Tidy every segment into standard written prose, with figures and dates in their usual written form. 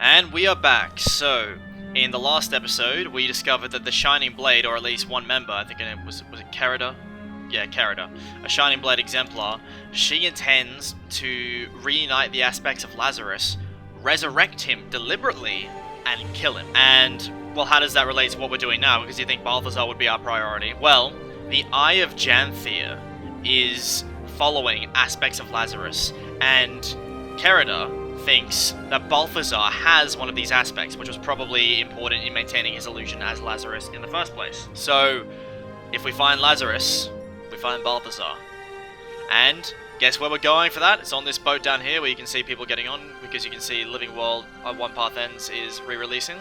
And we are back. So, in the last episode, we discovered that the Shining Blade, or at least one member, I think her name was it Carida? Yeah, Carida. A Shining Blade exemplar. She intends to reunite the aspects of Lazarus, resurrect him deliberately, and kill him. And, well, how does that relate to what we're doing now? Because you think Balthazar would be our priority. Well, the Eye of Janthir is following aspects of Lazarus, and Carida thinks that Balthazar has one of these aspects, which was probably important in maintaining his illusion as Lazarus in the first place. So, if we find Lazarus, we find Balthazar. And guess where we're going for that? It's on this boat down here where you can see people getting on, because you can see Living World at One Path Ends is re-releasing.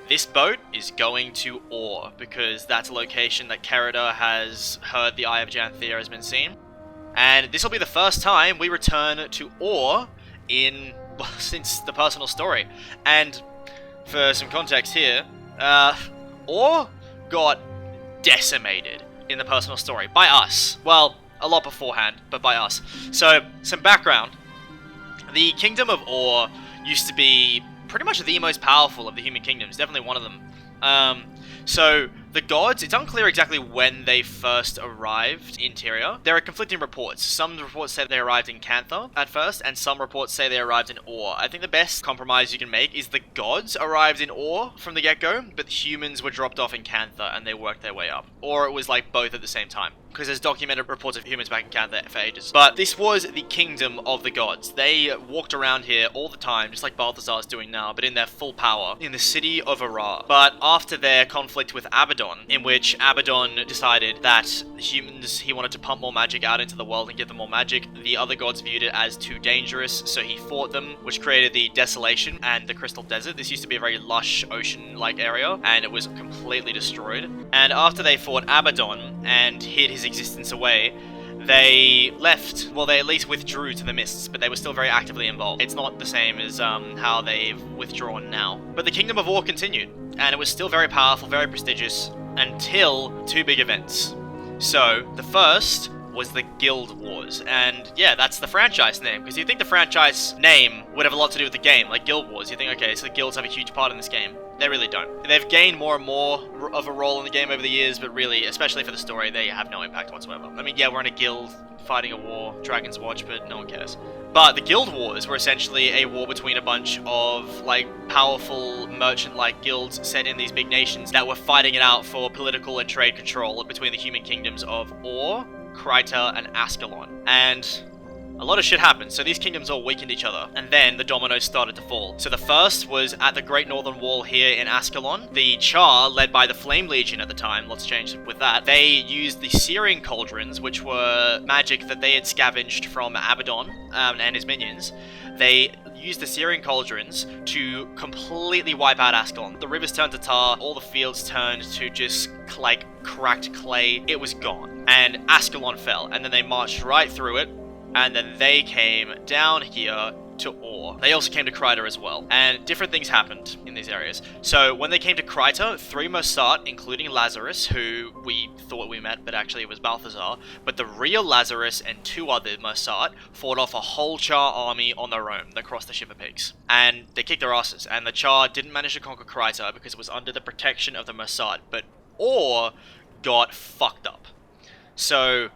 This boat is going to Ore, because that's a location that Carida has heard the Eye of Janthir has been seen. And this will be the first time we return to Ore since the personal story. And for some context here, Ore got decimated in the personal story by us. Well, a lot beforehand, but by us. So, some background. The Kingdom of Ore used to be pretty much the most powerful of the human kingdoms, definitely one of them. So, the gods, it's unclear exactly when they first arrived in Tyria. There are conflicting reports. Some reports say they arrived in Cantha at first, and some reports say they arrived in Ore. I think the best compromise you can make is the gods arrived in Ore from the get-go, but the humans were dropped off in Cantha and they worked their way up. Or it was like both at the same time, because there's documented reports of humans back in Cantha for ages. But this was the kingdom of the gods. They walked around here all the time, just like Balthazar's doing now, but in their full power, in the city of Ara. But after their conflict with Abaddon, in which Abaddon decided that humans, he wanted to pump more magic out into the world and give them more magic, the other gods viewed it as too dangerous, so he fought them, which created the Desolation and the Crystal Desert. This used to be a very lush ocean-like area, and it was completely destroyed. And after they fought Abaddon and hid his existence away, they left. Well, they at least withdrew to the mists, but they were still very actively involved. It's not the same as how they've withdrawn now. But the Kingdom of Ore continued, and it was still very powerful, very prestigious, until two big events. So, the first was the Guild Wars, and yeah, that's the franchise name, because you think the franchise name would have a lot to do with the game, like Guild Wars. You think, okay, so the guilds have a huge part in this game. They really don't. They've gained more and more of a role in the game over the years, but really, especially for the story, they have no impact whatsoever. I mean, yeah, we're in a guild fighting a war, Dragon's Watch, but no one cares. But the Guild Wars were essentially a war between a bunch of, like, powerful merchant-like guilds set in these big nations that were fighting it out for political and trade control between the human kingdoms of Ore, Kryta, and Ascalon. And a lot of shit happened, so these kingdoms all weakened each other, and then the dominoes started to fall. So the first was at the Great Northern Wall here in Ascalon. The Char, led by the Flame Legion at the time, lots changed with that, they used the Siren cauldrons, which were magic that they had scavenged from Abaddon and his minions. They used the Siren cauldrons to completely wipe out Ascalon. The rivers turned to tar, all the fields turned to just, like, cracked clay. It was gone. And Ascalon fell, and then they marched right through it, and then they came down here to Ore. They also came to Kryta as well, and different things happened in these areas. So when they came to Kryta, 3 Mossad, including Lazarus, who we thought we met, but actually it was Balthazar, but the real Lazarus and 2 other Mossad fought off a whole Char army on their own that crossed the Ship Pigs. And they kicked their asses, and the Char didn't manage to conquer Kryta because it was under the protection of the Mossad, but Ore got fucked up. So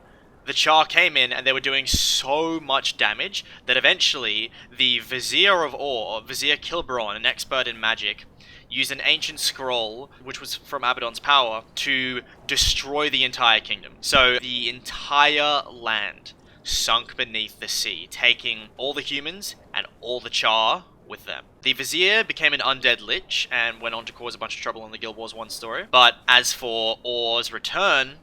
the Char came in and they were doing so much damage that eventually the Vizier of Ore, Vizier Kilbron, an expert in magic, used an ancient scroll, which was from Abaddon's power, to destroy the entire kingdom. So the entire land sunk beneath the sea, taking all the humans and all the Char with them. The Vizier became an undead lich and went on to cause a bunch of trouble in the Guild Wars 1 story. But as for Ore's return,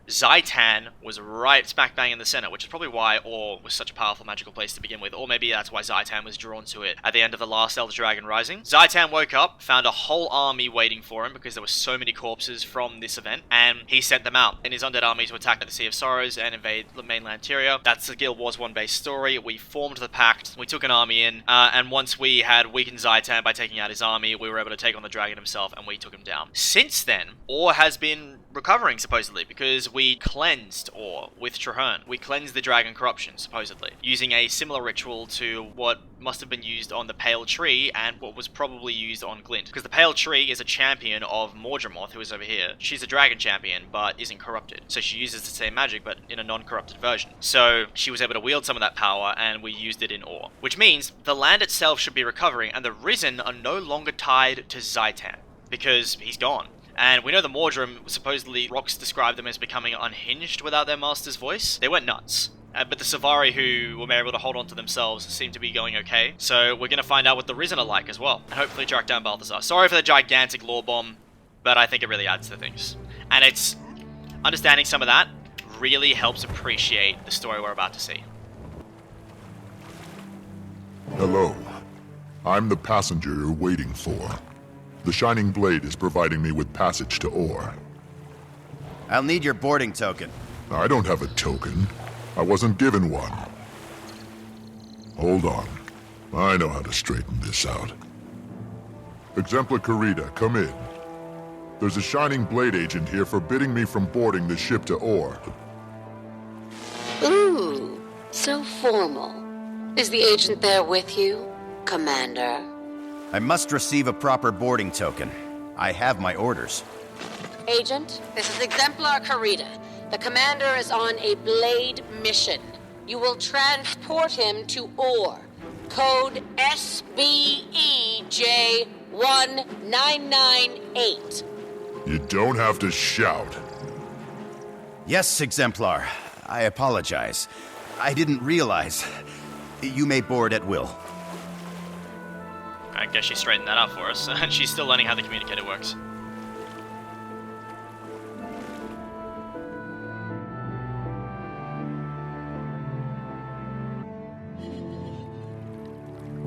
Zhaitan was right smack bang in the center, which is probably why Ore was such a powerful magical place to begin with, or maybe that's why Zhaitan was drawn to it at the end of the last Elder Dragon Rising. Zhaitan woke up, found a whole army waiting for him because there were so many corpses from this event, and he sent them out in his undead army to attack the Sea of Sorrows and invade the mainland Tyria. That's the Guild Wars 1 based story. We formed the Pact, we took an army in, and once we had weakened Zhaitan by taking out his army, we were able to take on the dragon himself, and we took him down. Since then, Ore has been recovering, supposedly, because we cleansed Ore with Traherne. We cleansed the dragon corruption, supposedly, using a similar ritual to what must have been used on the Pale Tree and what was probably used on Glint. Because the Pale Tree is a champion of Mordramoth, who is over here. She's a dragon champion, but isn't corrupted. So she uses the same magic, but in a non-corrupted version. So she was able to wield some of that power, and we used it in Ore. Which means the land itself should be recovering, and the Risen are no longer tied to Zhaitan, because he's gone. And we know the Mordrim, supposedly, Rox described them as becoming unhinged without their master's voice. They went nuts. But the Silvari who were able to hold on to themselves seem to be going okay. So we're going to find out what the Risen are like as well. And hopefully track down Balthazar. Sorry for the gigantic lore bomb, but I think it really adds to things. And it's... understanding some of that really helps appreciate the story we're about to see. Hello. I'm the passenger you're waiting for. The Shining Blade is providing me with passage to Ore. I'll need your boarding token. I don't have a token. I wasn't given one. Hold on. I know how to straighten this out. Exemplar Karita, come in. There's a Shining Blade agent here forbidding me from boarding the ship to Ore. Ooh, so formal. Is the agent there with you, Commander? I must receive a proper boarding token. I have my orders. Agent, this is Exemplar Karita. The commander is on a Blade mission. You will transport him to Ore. Code SBEJ1998. You don't have to shout. Yes, Exemplar. I apologize. I didn't realize. You may board at will. I guess she straightened that out for us, and she's still learning how the communicator works.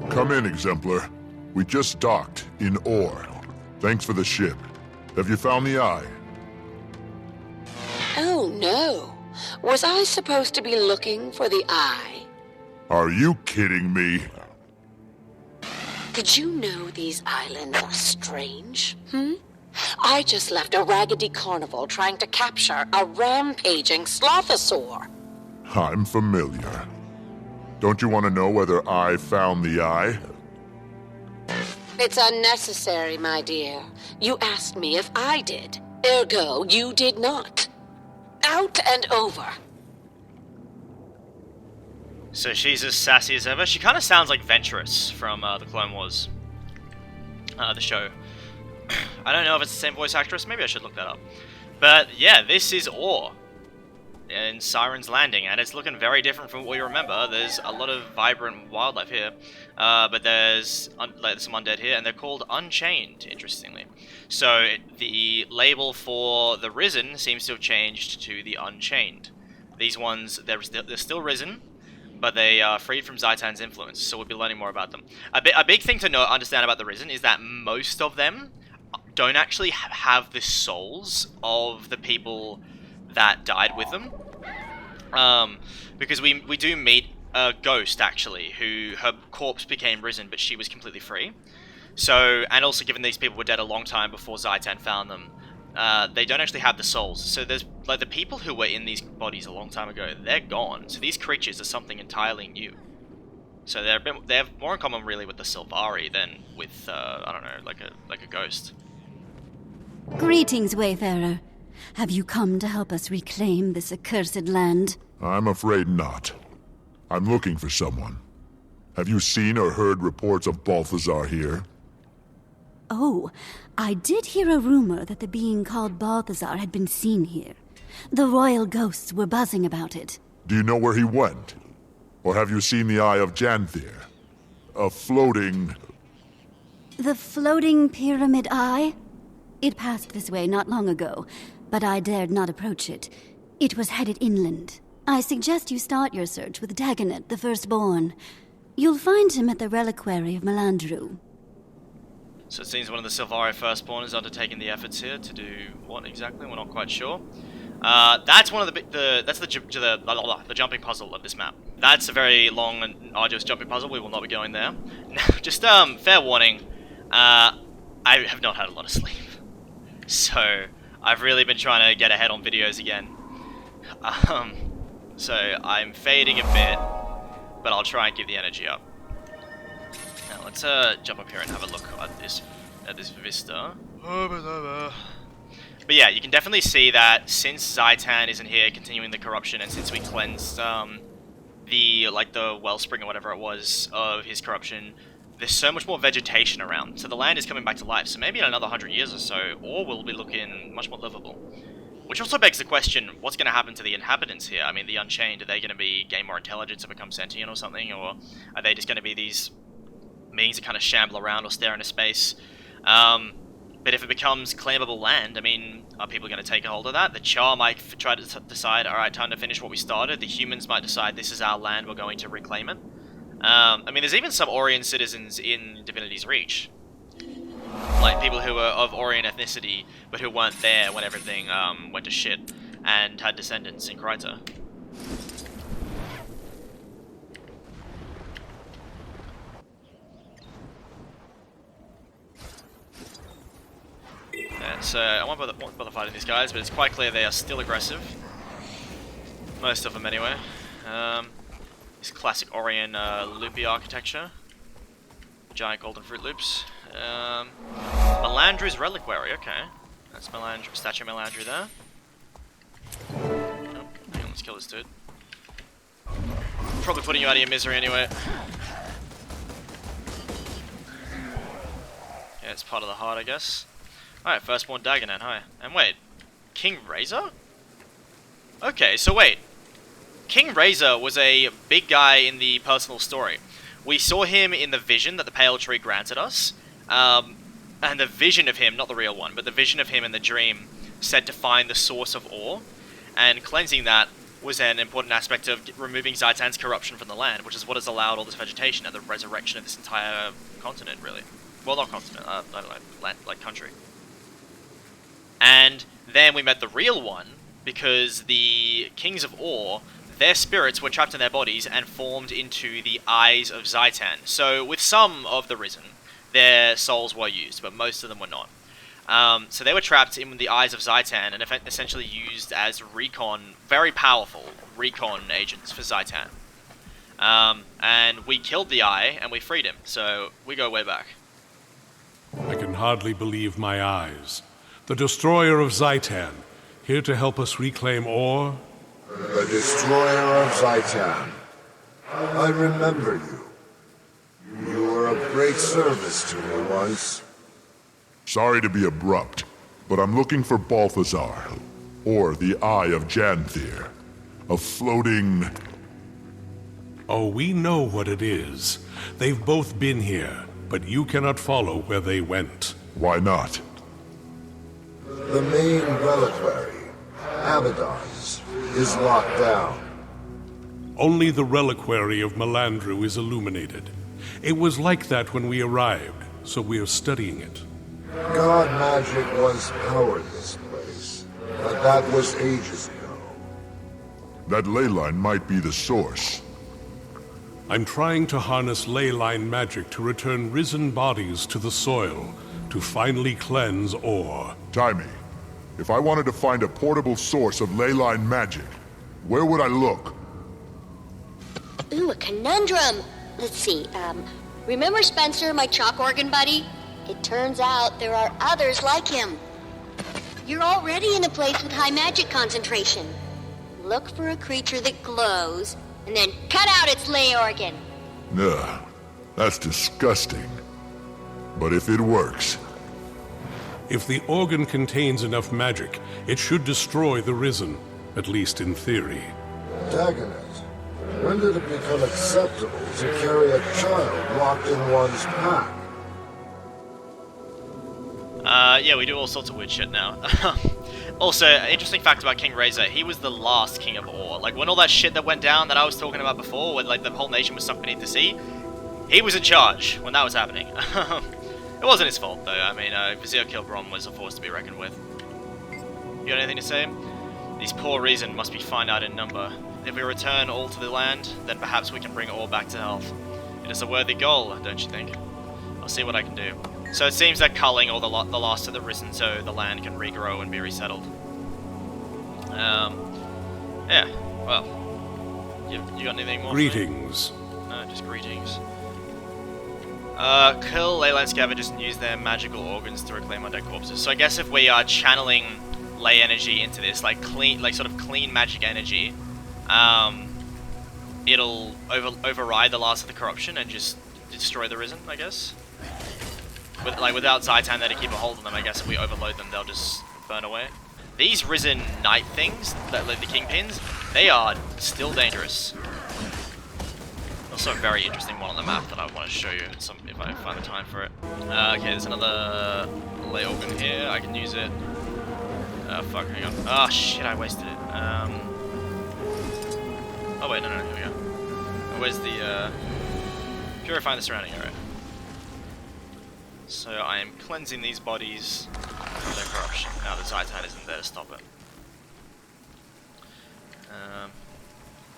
Come in, Exemplar. We just docked in Ore. Thanks for the ship. Have you found the Eye? Oh no. Was I supposed to be looking for the Eye? Are you kidding me? Did you know these islands are strange? I just left a raggedy carnival trying to capture a rampaging slothosaur. I'm familiar. Don't you want to know whether I found the Eye? It's unnecessary, my dear. You asked me if I did. Ergo, you did not. Out and over. So she's as sassy as ever. She kind of sounds like Ventress from the Clone Wars, the show. I don't know if it's the same voice actress. Maybe I should look that up. But yeah, this is Ore in Siren's Landing, and it's looking very different from what we remember. There's a lot of vibrant wildlife here, but there's some undead here, and they're called Unchained, interestingly. So the label for the Risen seems to have changed to the Unchained. These ones, they're still Risen, but they are freed from Zhaitan's influence, so we'll be learning more about them. A big thing to understand about the Risen is that most of them don't actually have the souls of the people that died with them. Because we do meet a ghost, actually, who her corpse became Risen, but she was completely free. So, and also given these people were dead a long time before Zhaitan found them, they don't actually have the souls. So there's, like, the people who were in these bodies a long time ago, they're gone. So these creatures are something entirely new. So they have more in common, really, with the Silvari than with, I don't know, like a ghost. Greetings, Wayfarer. Have you come to help us reclaim this accursed land? I'm afraid not. I'm looking for someone. Have you seen or heard reports of Balthazar here? Oh, I did hear a rumor that the being called Balthazar had been seen here. The royal ghosts were buzzing about it. Do you know where he went? Or have you seen the Eye of Janthir? A floating... The floating pyramid eye? It passed this way not long ago, but I dared not approach it. It was headed inland. I suggest you start your search with Dagonet, the Firstborn. You'll find him at the reliquary of Melandru. So it seems one of the Silvari Firstborn is undertaking the efforts here to do what exactly? We're not quite sure. That's one of the jumping puzzle of this map. That's a very long and arduous jumping puzzle. We will not be going there. Just fair warning. I have not had a lot of sleep, so I've really been trying to get ahead on videos again. So I'm fading a bit, but I'll try and keep the energy up. Now let's jump up here and have a look at this vista. But yeah, you can definitely see that since Zhaitan isn't here continuing the corruption, and since we cleansed the wellspring or whatever it was of his corruption, there's so much more vegetation around. So the land is coming back to life. So maybe in another 100 years or so, Ore will be looking much more livable. Which also begs the question, what's going to happen to the inhabitants here? I mean, the Unchained, are they going to gain more intelligence and become sentient or something? Or are they just going to be these beings that kind of shamble around or stare into space? But if it becomes claimable land, I mean, are people going to take a hold of that? The Char might try to decide, alright, time to finish what we started. The humans might decide this is our land, we're going to reclaim it. I mean, there's even some Orion citizens in Divinity's Reach. Like, people who are of Orion ethnicity, but who weren't there when everything went to shit, and had descendants in Cantha. Yeah, so I won't bother fighting these guys, but it's quite clear they are still aggressive. Most of them, anyway. This classic Orion loopy architecture. Giant golden fruit loops. Melandru's reliquary, okay. That's statue of Melandru there. Oh, hang on, let's kill this dude. Probably putting you out of your misery anyway. Yeah, it's part of the heart, I guess. Alright, firstborn Dagonet, hi. And wait, King Razor? Okay, so wait. King Razor was a big guy in the personal story. We saw him in the vision that the Pale Tree granted us. And the vision of him, not the real one, but the vision of him in the dream said to find the source of Ore. And cleansing that was an important aspect of removing Zhaitan's corruption from the land, which is what has allowed all this vegetation and the resurrection of this entire continent, really. Well, not continent, I don't know, land, like country. And then we met the real one, because the Kings of Ore, their spirits were trapped in their bodies and formed into the Eyes of Zhaitan. So with some of the Risen, their souls were used, but most of them were not. So they were trapped in the Eyes of Zhaitan and essentially used as very powerful recon agents for Zhaitan. And we killed the Eye and we freed him, so we go way back. I can hardly believe my eyes. The destroyer of Zhaitan, here to help us reclaim Ore? The destroyer of Zhaitan. I remember you. You were of great service to me once. Sorry to be abrupt, but I'm looking for Balthazar, or the Eye of Janthir. A floating... Oh, we know what it is. They've both been here, but you cannot follow where they went. Why not? The main reliquary, Abaddon's, is locked down. Only the reliquary of Melandru is illuminated. It was like that when we arrived, so we are studying it. God magic once powered this place, but that was ages ago. That ley line might be the source. I'm trying to harness ley line magic to return risen bodies to the soil, to finally cleanse Ore. Timmy, if I wanted to find a portable source of ley line magic, where would I look? Ooh, a conundrum. Let's see, remember Spencer, my chalk organ buddy? It turns out there are others like him. You're already in a place with high magic concentration. Look for a creature that glows, and then cut out its lay organ. Ugh, that's disgusting. But if it works... If the organ contains enough magic, it should destroy the Risen, at least in theory. Dagonet, when did it become acceptable to carry a child locked in one's pack? Yeah, we do all sorts of weird shit now. Also, interesting fact about King Razor, he was the last King of Ore. Like, when all that shit that went down that I was talking about before, when like the whole nation was sunk beneath the sea, he was in charge when that was happening. It wasn't his fault, though. I mean, Vizier Kilbron was a force to be reckoned with. You got anything to say? These poor Reason must be finite in number. If we return all to the land, then perhaps we can bring Ore back to health. It is a worthy goal, don't you think? I'll see what I can do. So it seems they're culling all the last of the Risen so the land can regrow and be resettled. Yeah, well, you got anything more? Greetings. No, just greetings. Kill Leyline Scavengers and use their magical organs to reclaim undead corpses. So I guess if we are channeling ley energy into this, like sort of clean magic energy, it'll override the last of the corruption and just destroy the Risen, I guess. Without Zhaitan there to keep a hold of them, I guess if we overload them, they'll just burn away. These Risen Knight things, the Kingpins, they are still dangerous. Also a very interesting one on the map that I want to show you if I find the time for it. Okay, there's another ley organ here. I can use it. Fuck, hang on. Oh shit, I wasted it. Oh wait, no, here we go. Where's the, purifying the surrounding area. So I am cleansing these bodies of their corruption. Now the Zhaitan isn't there to stop it.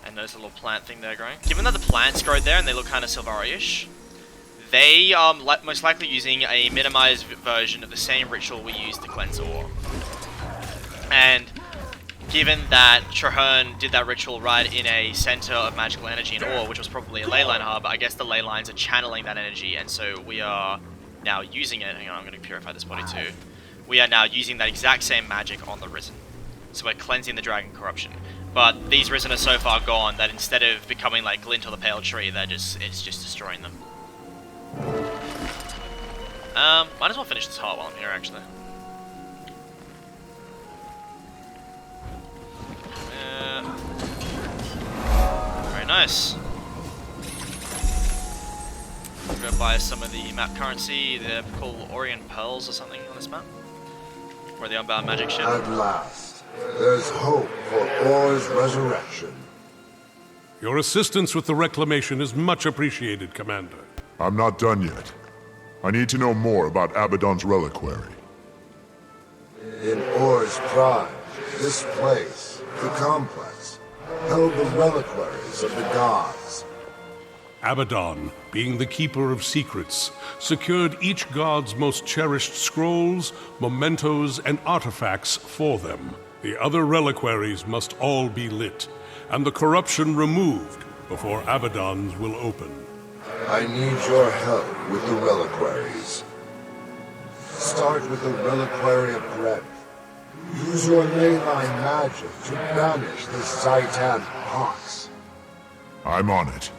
And notice a little plant thing there growing. Given that the plants grow there and they look kind of Silvari-ish, they are most likely using a minimized version of the same ritual we used to cleanse ore. And given that Traherne did that ritual right in a center of magical energy in ore, which was probably a leyline hub, I guess the ley lines are channeling that energy, and so we are now using it. Hang on, I'm going to purify this body too. We are now using that exact same magic on the Risen. So we're cleansing the dragon corruption. But these Risen are so far gone that instead of becoming like Glint or the Pale Tree, it's just destroying them. Might as well finish this heart while I'm here, actually. Very nice. Go buy some of the map currency. They're called Orient Pearls or something on this map. Or the Unbound Magic ship. At last, there's hope for Or's resurrection. Your assistance with the reclamation is much appreciated, Commander. I'm not done yet. I need to know more about Abaddon's reliquary. In Or's prime, this place, the complex, held the reliquaries of the gods. Abaddon, being the keeper of secrets, secured each god's most cherished scrolls, mementos, and artifacts for them. The other reliquaries must all be lit, and the corruption removed before Abaddon's will open. I need your help with the reliquaries. Start with the reliquary of breadth. Use your leyline magic to banish the Zhaitan pox. I'm on it.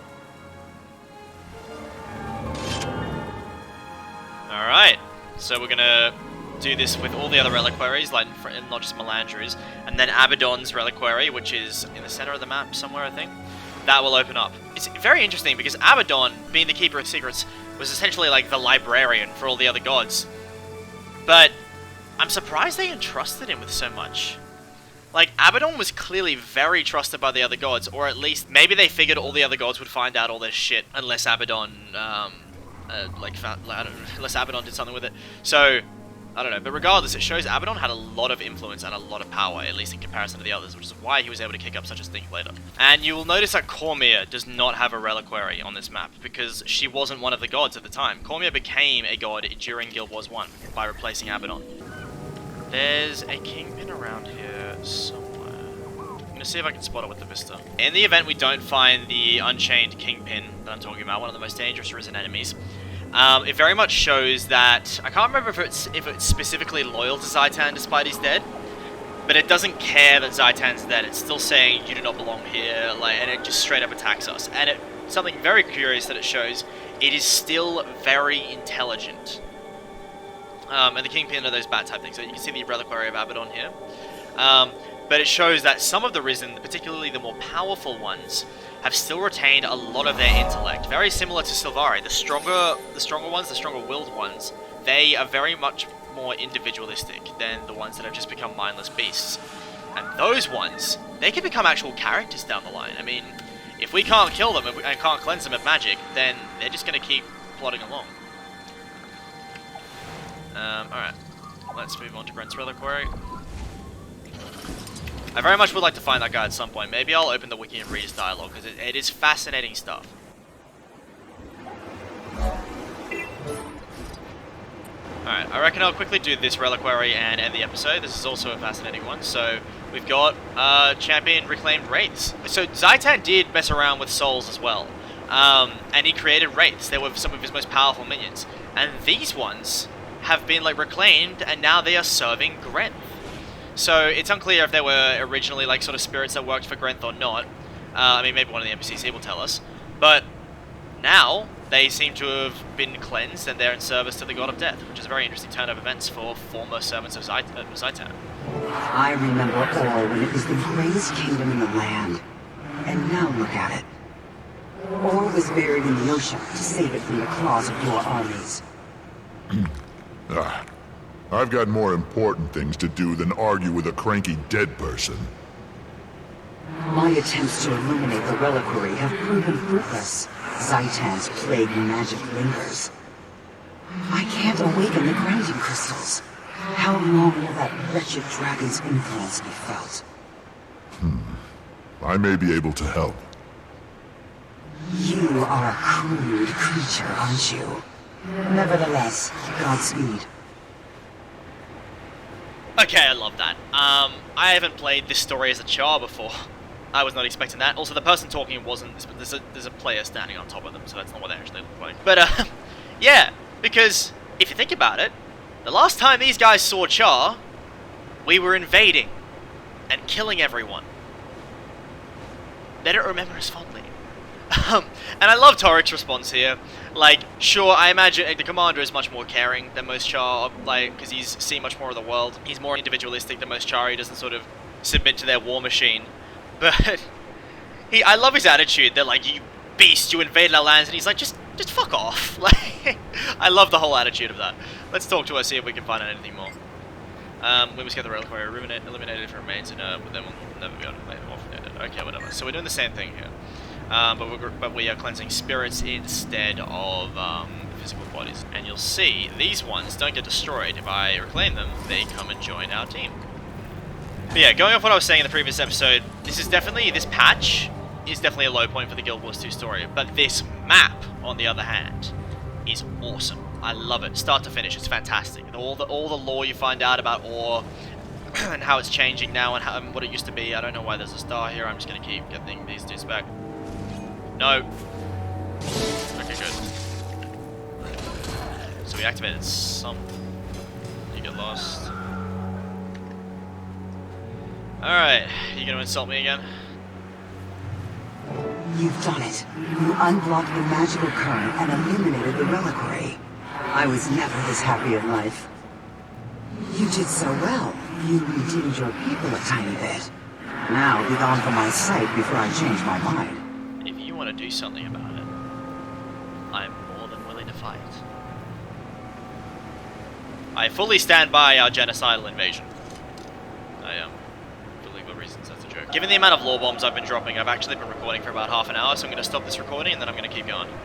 Alright, so we're gonna do this with all the other reliquaries, like not just Melandru's, and then Abaddon's reliquary, which is in the center of the map somewhere, I think. That will open up. It's very interesting because Abaddon, being the keeper of secrets, was essentially like the librarian for all the other gods. But I'm surprised they entrusted him with so much. Like, Abaddon was clearly very trusted by the other gods, or at least maybe they figured all the other gods would find out all this shit unless Abaddon, unless Abaddon did something with it. So, I don't know, but regardless, it shows Abaddon had a lot of influence and a lot of power, at least in comparison to the others, which is why he was able to kick up such a stink later. And you will notice that Cormyr does not have a reliquary on this map, because she wasn't one of the gods at the time. Cormyr became a god during Guild Wars 1 by replacing Abaddon. There's a Kingpin around here somewhere. I'm gonna see if I can spot it with the Vista. In the event we don't find the Unchained Kingpin that I'm talking about, one of the most dangerous Risen enemies, it very much shows that, I can't remember if it's specifically loyal to Zhaitan despite he's dead, but it doesn't care that Zhaitan's dead. It's still saying, you do not belong here, and it just straight up attacks us. And something very curious that it shows, it is still very intelligent. And the Kingpin are those bat type things, so you can see the reliquary of Abaddon here. But it shows that some of the Risen, particularly the more powerful ones, have still retained a lot of their intellect. Very similar to Silvari. The stronger ones, the stronger willed ones, they are very much more individualistic than the ones that have just become mindless beasts. And those ones, they can become actual characters down the line. I mean, if we can't kill them and can't cleanse them of magic, then they're just going to keep plodding along. Alright, let's move on to Brent's reliquary. I very much would like to find that guy at some point. Maybe I'll open the wiki and read his dialogue, because it is fascinating stuff. Alright, I reckon I'll quickly do this reliquary and end the episode. This is also a fascinating one. So, we've got champion reclaimed wraiths. So, Zhaitan did mess around with souls as well. And he created wraiths. They were some of his most powerful minions. And these ones have been like reclaimed, and now they are serving Grenth. So, it's unclear if they were originally like sort of spirits that worked for Grenth or not. I mean, maybe one of the NPCs here will tell us. But now they seem to have been cleansed, and they're in service to the God of Death, which is a very interesting turn of events for former servants of Zhaitan. I remember Or when it was the greatest kingdom in the land. And now look at it. Or was buried in the ocean to save it from the claws of your armies. I've got more important things to do than argue with a cranky dead person. My attempts to illuminate the reliquary have proven fruitless. Zhaitan's plague magic lingers. I can't awaken the grounding crystals. How long will that wretched dragon's influence be felt? I may be able to help. You are a crude creature, aren't you? Nevertheless, Godspeed. Okay, I love that. I haven't played this story as a char before. I was not expecting that. Also, the person talking wasn't. There's a player standing on top of them, so that's not what they actually look like. But yeah, because if you think about it, the last time these guys saw Char, we were invading and killing everyone. They don't remember us fondly. And I love Torik's response here. Like, sure, I imagine the commander is much more caring than most Char, like, because he's seen much more of the world. He's more individualistic than most Char. He doesn't sort of submit to their war machine. But I love his attitude. They're like, you beast, you invaded our lands, and he's like, just fuck off. Like, I love the whole attitude of that. Let's talk to her, see if we can find out anything more. We must get the reliquary, eliminated if it remains inert, but then we'll never be able to play it off. Okay, whatever. So we're doing the same thing here. But we are cleansing spirits instead of physical bodies. And you'll see, these ones don't get destroyed. If I reclaim them, they come and join our team. But yeah, going off what I was saying in the previous episode, this patch is definitely a low point for the Guild Wars 2 story. But this map, on the other hand, is awesome. I love it, start to finish. It's fantastic. All the lore you find out about Or and how it's changing now and what it used to be. I don't know why there's a star here. I'm just gonna keep getting these dudes back. No. Okay, good. So we activated something. You get lost. Alright, you gonna insult me again? You've done it. You unblocked the magical current and eliminated the reliquary. I was never this happy in life. You did so well. You redeemed your people a tiny bit. Now be gone from my sight before I change my mind. If you want to do something about it, I'm more than willing to fight. I fully stand by our genocidal invasion. For legal reasons, that's a joke. Given the amount of lore bombs I've been dropping, I've actually been recording for about half an hour, so I'm going to stop this recording and then I'm going to keep going.